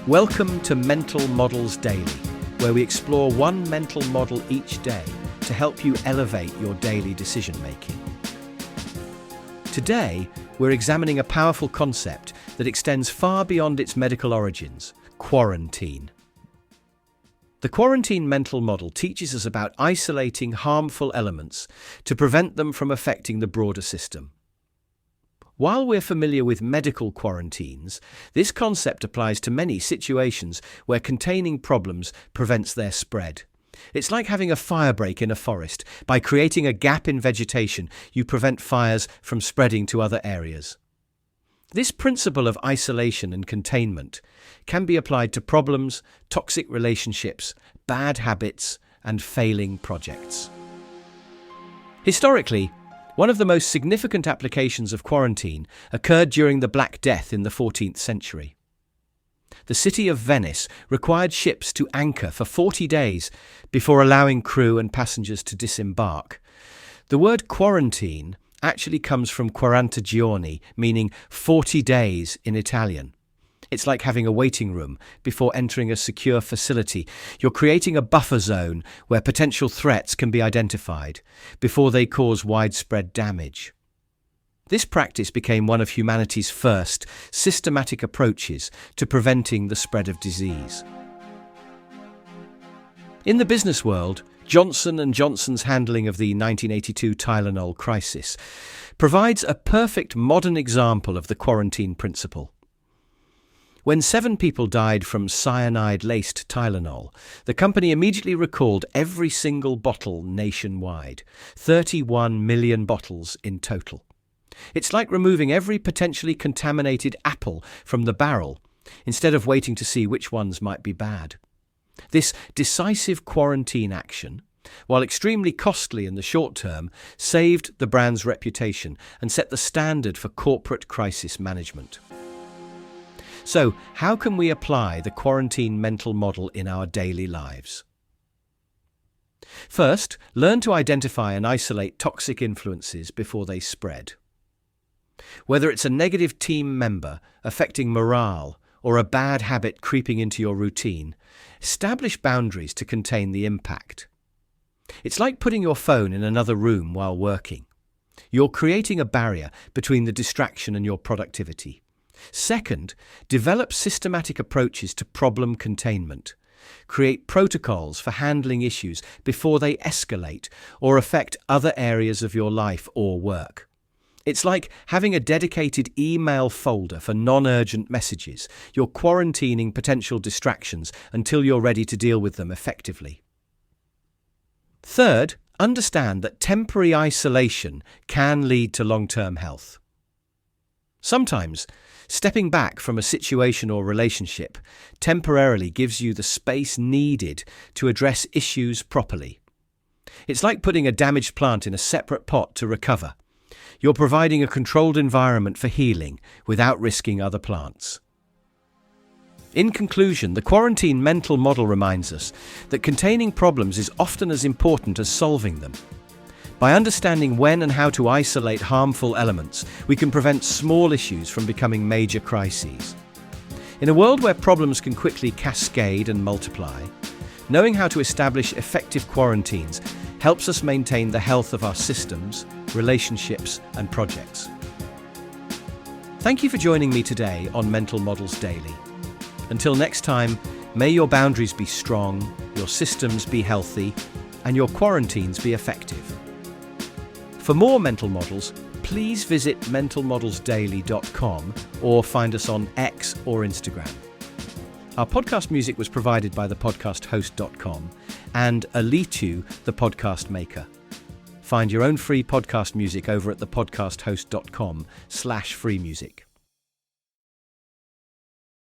Welcome to Mental Models Daily, where we explore one mental model each day to help you elevate your daily decision-making. Today, we're examining a powerful concept that extends far beyond its medical origins: quarantine. The quarantine mental model teaches us about isolating harmful elements to prevent them from affecting the broader system. While we're familiar with medical quarantines, this concept applies to many situations where containing problems prevents their spread. It's like having a fire break in a forest. By creating a gap in vegetation, you prevent fires from spreading to other areas. This principle of isolation and containment can be applied to problems, toxic relationships, bad habits, and failing projects. Historically, one of the most significant applications of quarantine occurred during the Black Death in the 14th century. The city of Venice required ships to anchor for 40 days before allowing crew and passengers to disembark. The word quarantine actually comes from 40 giorni, meaning 40 days in Italian. It's like having a waiting room before entering a secure facility. You're creating a buffer zone where potential threats can be identified before they cause widespread damage. This practice became one of humanity's first systematic approaches to preventing the spread of disease. In the business world, Johnson & Johnson's handling of the 1982 Tylenol crisis provides a perfect modern example of the quarantine principle. When 7 people died from cyanide-laced Tylenol, the company immediately recalled every single bottle nationwide, 31 million bottles in total. It's like removing every potentially contaminated apple from the barrel, instead of waiting to see which ones might be bad. This decisive quarantine action, while extremely costly in the short term, saved the brand's reputation and set the standard for corporate crisis management. So, how can we apply the quarantine mental model in our daily lives? First, learn to identify and isolate toxic influences before they spread. Whether it's a negative team member affecting morale or a bad habit creeping into your routine, establish boundaries to contain the impact. It's like putting your phone in another room while working. You're creating a barrier between the distraction and your productivity. Second, develop systematic approaches to problem containment. Create protocols for handling issues before they escalate or affect other areas of your life or work. It's like having a dedicated email folder for non-urgent messages. You're quarantining potential distractions until you're ready to deal with them effectively. Third, understand that temporary isolation can lead to long-term health. Sometimes, stepping back from a situation or relationship temporarily gives you the space needed to address issues properly. It's like putting a damaged plant in a separate pot to recover. You're providing a controlled environment for healing without risking other plants. In conclusion, the quarantine mental model reminds us that containing problems is often as important as solving them. By understanding when and how to isolate harmful elements, we can prevent small issues from becoming major crises. In a world where problems can quickly cascade and multiply, knowing how to establish effective quarantines helps us maintain the health of our systems, relationships, and projects. Thank you for joining me today on Mental Models Daily. Until next time, may your boundaries be strong, your systems be healthy, and your quarantines be effective. For more mental models, please visit mentalmodelsdaily.com or find us on X or Instagram. Our podcast music was provided by thepodcasthost.com and Alitu, the podcast maker. Find your own free podcast music over at thepodcasthost.com/freemusic.